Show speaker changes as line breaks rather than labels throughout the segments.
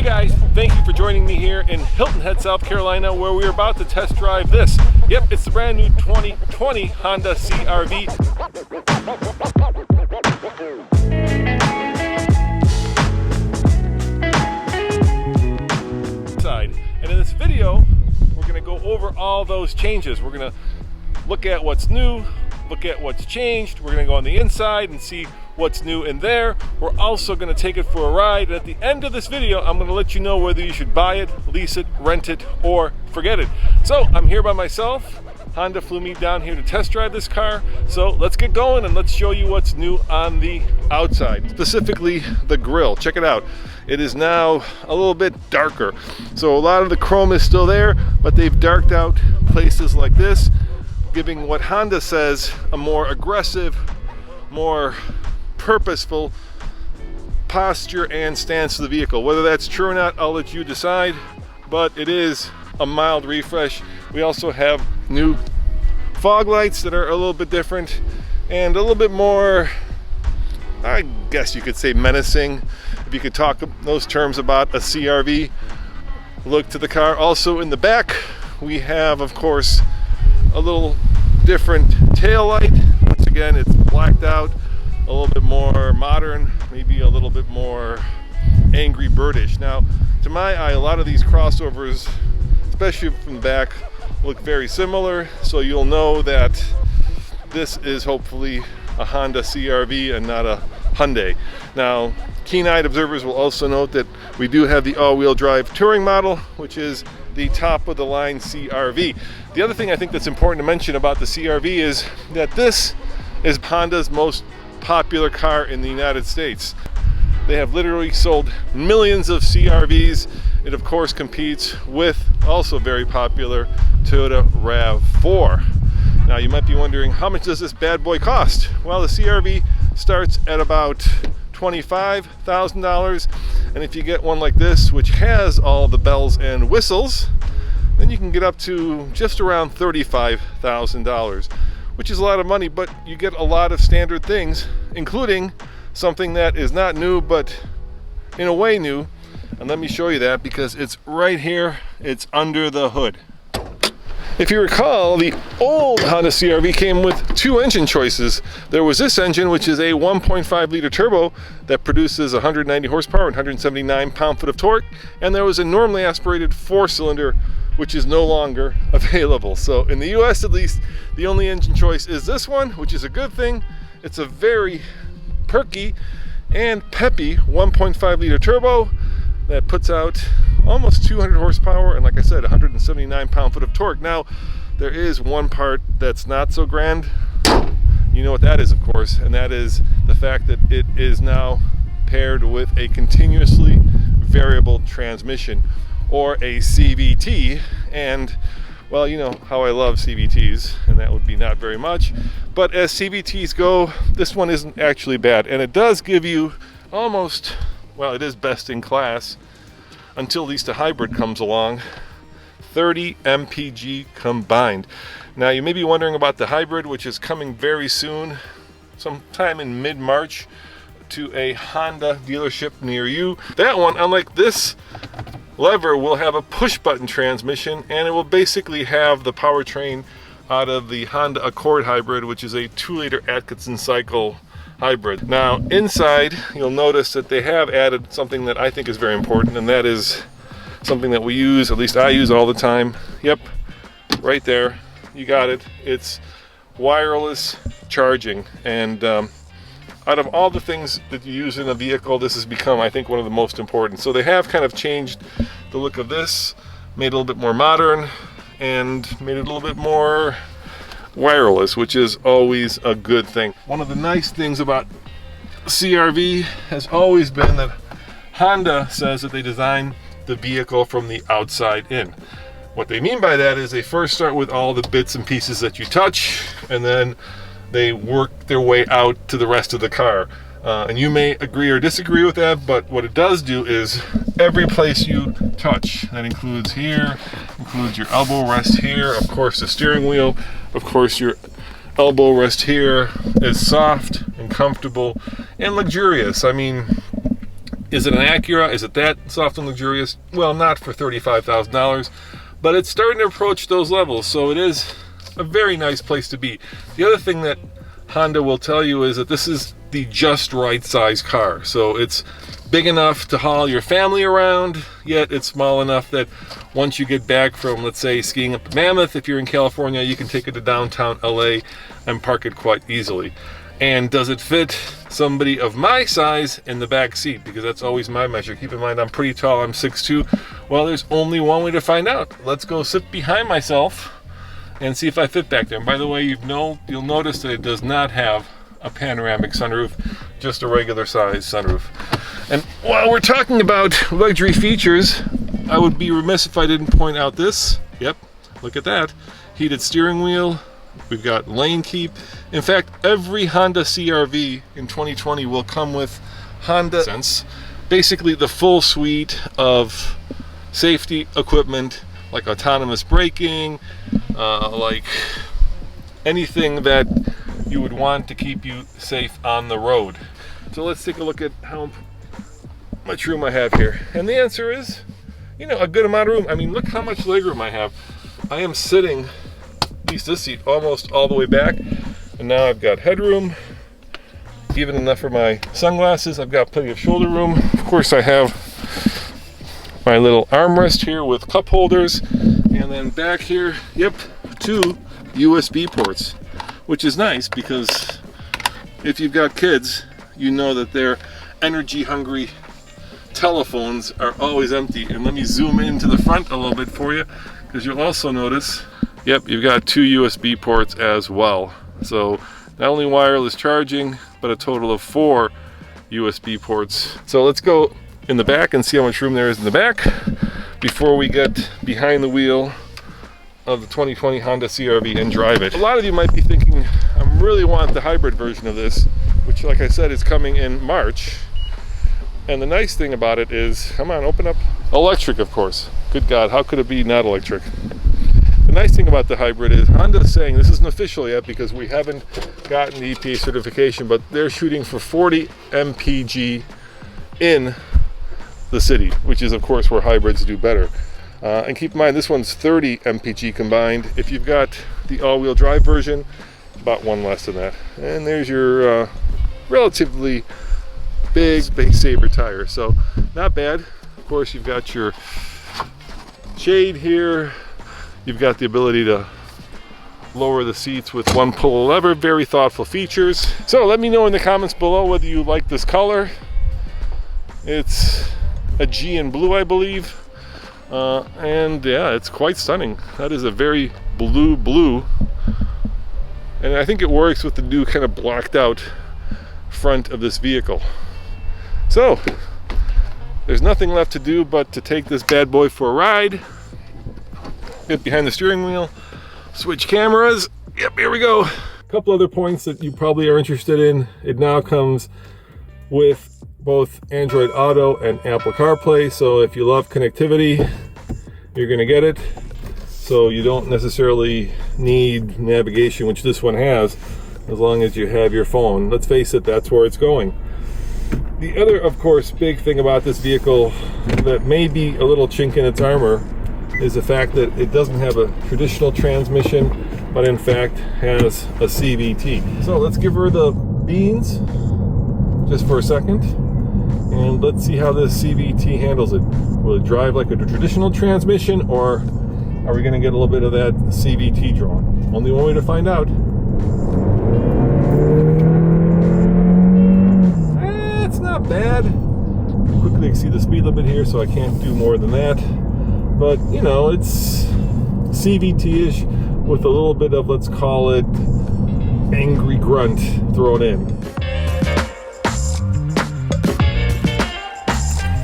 guys, thank you for joining me here in Hilton Head, South Carolina, where we're about to test drive this. Yep, it's the brand new 2020 Honda CR-V. And in this video, we're going to go over all those changes. We're going to look at what's new, look at what's changed. We're going to go on the inside and see what's new in there. We're also going to take it for a ride. And at the end of this video, I'm going to let you know whether you should buy it, lease it, rent it, or forget it. So I'm here by myself. Honda flew me down here to test drive this car. So let's get going and let's show you what's new on the outside, specifically the grille. Check it out. It is now a little bit darker. So a lot of the chrome is still there, but they've darked out places like this, giving what Honda says a more aggressive, more purposeful posture and stance to the vehicle. Whether that's true or not, I'll let you decide, but it is a mild refresh. We also have new fog lights that are a little bit different and a little bit more, I guess you could say, menacing, if you could talk those terms about a CR-V look to the car. Also in the back, we have, of course, a little different tail light. Once again, it's blacked out, a little bit more modern, maybe a little bit more Angry Birdish. Now, to my eye, a lot of these crossovers, especially from the back, look very similar, so you'll know that this is hopefully a Honda CR-V and not a Hyundai. Now, keen-eyed observers will also note that we do have the all-wheel drive touring model, which is the top of the line CR-V. The other thing I think that's important to mention about the CR-V is that this is Honda's most popular car in the United States. They have literally sold millions of CR-Vs. It of course competes with also very popular Toyota RAV4. Now you might be wondering, how much does this bad boy cost? Well, the CR-V starts at about $25,000, and if you get one like this, which has all the bells and whistles, then you can get up to just around $35,000, which is a lot of money, but you get a lot of standard things, including something that is not new, but in a way new. And let me show you that, because it's right here. It's under the hood. If you recall, the old Honda CR-V came with two engine choices. There was this engine, which is a 1.5 liter turbo that produces 190 horsepower and 179 pound-foot of torque. And there was a normally aspirated 4-cylinder, which is no longer available. So in the US at least, the only engine choice is this one, which is a good thing. It's a very perky and peppy 1.5 liter turbo that puts out almost 200 horsepower and, like I said, 179 pound-foot of torque. Now, there is one part that's not so grand. You know what that is, of course, and that is the fact that it is now paired with a continuously variable transmission, or a CVT. And well, you know how I love CVTs, and that would be not very much. But as CVTs go, this one isn't actually bad, and it does give you almost, well, it is best in class, until at least a hybrid comes along, 30 mpg combined. Now you may be wondering about the hybrid, which is coming very soon, sometime in mid-March, to a Honda dealership near you. That one, unlike this lever, will have a push-button transmission, and it will basically have the powertrain out of the Honda Accord hybrid, which is a 2-liter Atkinson cycle hybrid. Now inside, you'll notice that they have added something that I think is very important, and that is something that we use, at least I use all the time. Yep, right there, you got it. It's wireless charging, and out of all the things that you use in a vehicle, this has become, I think, one of the most important. So they have kind of changed the look of this, made it a little bit more modern, and made it a little bit more wireless, which is always a good thing. One of the nice things about CR-V has always been that Honda says that they design the vehicle from the outside in. What they mean by that is they first start with all the bits and pieces that you touch, and then they work their way out to the rest of the car. And you may agree or disagree with that, but what it does do is every place you touch, that includes here, includes your elbow rest here, of course the steering wheel, of course your elbow rest here, is soft and comfortable and luxurious. I mean, Is it an Acura? Is it that soft and luxurious? Well, not for $35,000, but it's starting to approach those levels, so it is a very nice place to be. The other thing that Honda will tell you is that this is the just right size car. So it's big enough to haul your family around, yet it's small enough that once you get back from, let's say, skiing up to Mammoth, if you're in California, you can take it to downtown LA and park it quite easily. And does it fit somebody of my size in the back seat? Because that's always my measure. Keep in mind, I'm pretty tall, I'm 6'2". Well, there's only one way to find out. Let's go sit behind myself and see if I fit back there. And by the way, you'll notice that it does not have a panoramic sunroof, just a regular size sunroof. And while we're talking about luxury features, I would be remiss if I didn't point out this. Yep, look at that. Heated steering wheel. We've got lane keep. In fact, every Honda CR-V in 2020 will come with Honda Sense. Basically the full suite of safety equipment, like autonomous braking, like anything that you would want to keep you safe on the road. So let's take a look at how much room I have here. And the answer is, a good amount of room. I mean, look how much legroom I have. I am sitting, at least this seat, almost all the way back. And now I've got headroom, even enough for my sunglasses. I've got plenty of shoulder room. Of course, I have my little armrest here with cup holders. And then back here, yep, 2 USB ports, which is nice because if you've got kids, you know that their energy hungry telephones are always empty. And let me zoom into the front a little bit for you, because you'll also notice, yep, you've got 2 USB ports as well. So not only wireless charging, but a total of 4 USB ports. So let's go in the back and see how much room there is in the back before we get behind the wheel of the 2020 Honda CR-V and drive it. A lot of you might be thinking, I really want the hybrid version of this, which, like I said, is coming in March. And the nice thing about it is, come on, open up. Electric, of course. Good God, how could it be not electric? The nice thing about the hybrid is Honda's saying, this isn't official yet because we haven't gotten the EPA certification, but they're shooting for 40 mpg in the city, which is, of course, where hybrids do better. And keep in mind, this one's 30 mpg combined. If you've got the all-wheel drive version, about 1 less than that. And there's your relatively big Space Saver tire, so not bad. Of course, you've got your shade here. You've got the ability to lower the seats with one pull lever. Very thoughtful features. So let me know in the comments below whether you like this color. It's a G in blue, I believe. And yeah, it's quite stunning. That is a very blue. And I think it works with the new kind of blocked out front of this vehicle. So there's nothing left to do but to take this bad boy for a ride, get behind the steering wheel, switch cameras. Yep, here we go. A couple other points that you probably are interested in. It now comes with both Android Auto and Apple CarPlay, so if you love connectivity, you're gonna get it. So you don't necessarily need navigation, which this one has, as long as you have your phone. Let's face it, that's where it's going. The other, of course, big thing about this vehicle that may be a little chink in its armor is the fact that it doesn't have a traditional transmission, but in fact has a CVT. So let's give her the beans just for a second, and let's see how this CVT handles it. Will it drive like a traditional transmission, or are we going to get a little bit of that CVT drawn? Only one way to find out. It's not bad. I quickly exceed the speed limit here, so I can't do more than that. But, it's CVT-ish with a little bit of, let's call it, angry grunt thrown in.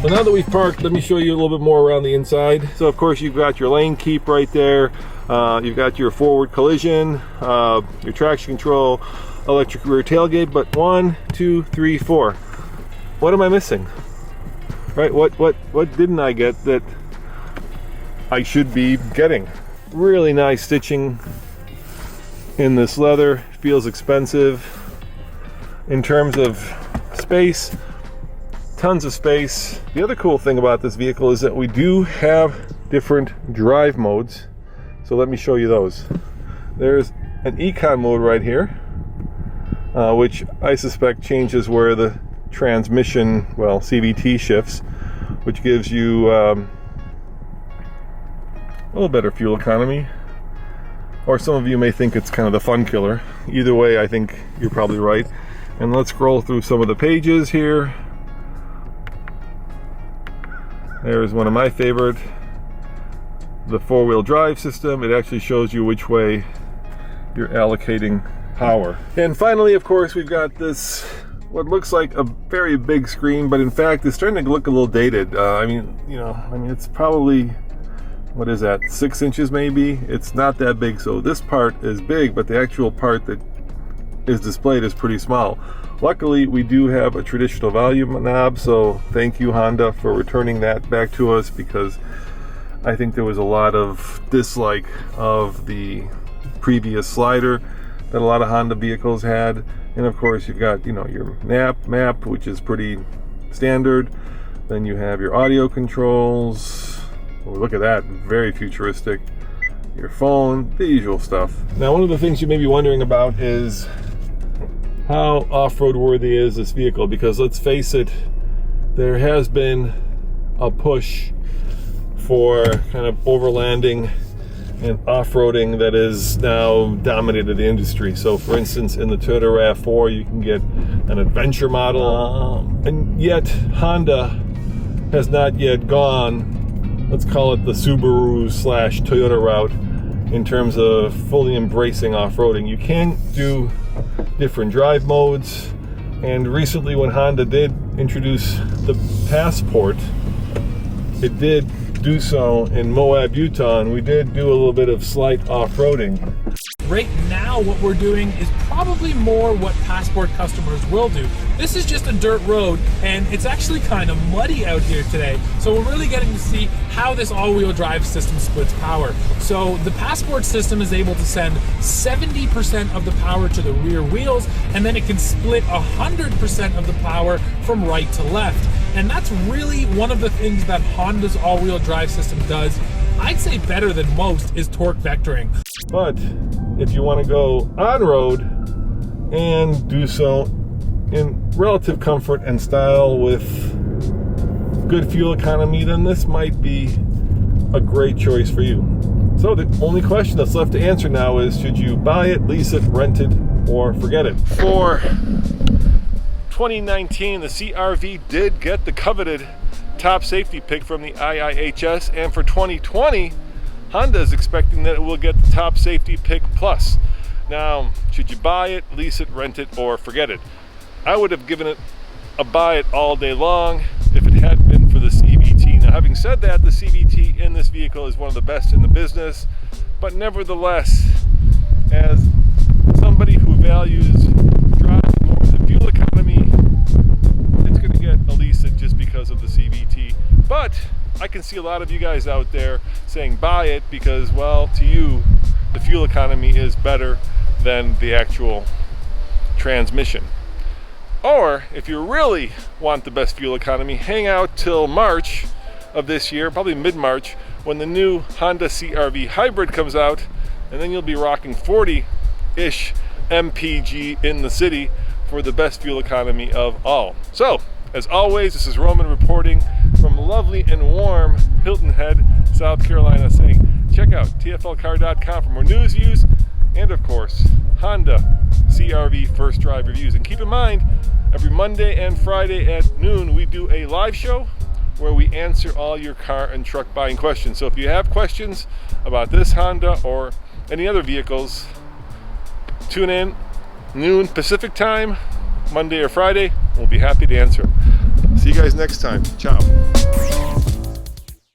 So now that we've parked, let me show you a little bit more around the inside. So of course you've got your lane keep right there. You've got your forward collision, your traction control, electric rear tailgate, but 1, 2, 3, 4. What am I missing? Right, what didn't I get that I should be getting? Really nice stitching in this leather. Feels expensive. In terms of space, tons of space. The other cool thing about this vehicle is that we do have different drive modes. So let me show you those. There's an econ mode right here, which I suspect changes where the transmission, well, CVT shifts, which gives you a little better fuel economy. Or some of you may think it's kind of the fun killer. Either way, I think you're probably right. And let's scroll through some of the pages here. There's one of my favorite, the four-wheel drive system. It actually shows you which way you're allocating power. And finally, of course, we've got this, what looks like a very big screen, but in fact, it's starting to look a little dated. I mean, it's probably, what is that, 6 inches maybe? It's not that big, so this part is big, but the actual part that is displayed is pretty small. Luckily, we do have a traditional volume knob, so thank you, Honda, for returning that back to us, because I think there was a lot of dislike of the previous slider that a lot of Honda vehicles had. And of course, you've got, your map, which is pretty standard. Then you have your audio controls. Oh, look at that, very futuristic. Your phone, the usual stuff. Now, one of the things you may be wondering about is how off-road worthy is this vehicle, because let's face it, there has been a push for kind of overlanding and off-roading that has now dominated the industry. So for instance, in the Toyota RAV4, you can get an adventure model, and yet Honda has not yet gone, let's call it the Subaru/Toyota route, in terms of fully embracing off-roading. You can do different drive modes, and recently when Honda did introduce the Passport, it did do so in Moab, Utah, and we did do a little bit of slight off-roading.
Right now, what we're doing is probably more what Passport customers will do. This is just a dirt road, and it's actually kind of muddy out here today, so we're really getting to see how this all-wheel drive system splits power. So the Passport system is able to send 70% of the power to the rear wheels, and then it can split 100% of the power from right to left. And that's really one of the things that Honda's all-wheel drive system does, I'd say better than most, is torque vectoring.
But if you want to go on-road and do so in relative comfort and style with good fuel economy, then this might be a great choice for you. So the only question that's left to answer now is, should you buy it, lease it, rent it, or forget it? For 2019, the CR-V did get the coveted top safety pick from the IIHS, and for 2020, Honda is expecting that it will get the top safety pick plus. Now, should you buy it, lease it, rent it, or forget it? I would have given it a buy it all day long if it had been for the CVT. Now, having said that, the CVT in this vehicle is one of the best in the business, but nevertheless, as somebody who values driving more the fuel economy, it's going to get a lease it just because of the CVT. But I can see a lot of you guys out there saying buy it because, well, to you, the fuel economy is better than the actual transmission. Or if you really want the best fuel economy, hang out till March of this year, probably mid-March, when the new Honda CR-V Hybrid comes out, and then you'll be rocking 40-ish MPG in the city for the best fuel economy of all. So, as always, this is Roman reporting from lovely and warm Hilton Head, South Carolina, saying check out tflcar.com for more news, views, and of course, Honda CR-V first drive reviews. And keep in mind, every Monday and Friday at noon, we do a live show where we answer all your car and truck buying questions. So if you have questions about this Honda or any other vehicles, tune in noon Pacific time, Monday or Friday. We'll be happy to answer them. See you guys next time. Ciao.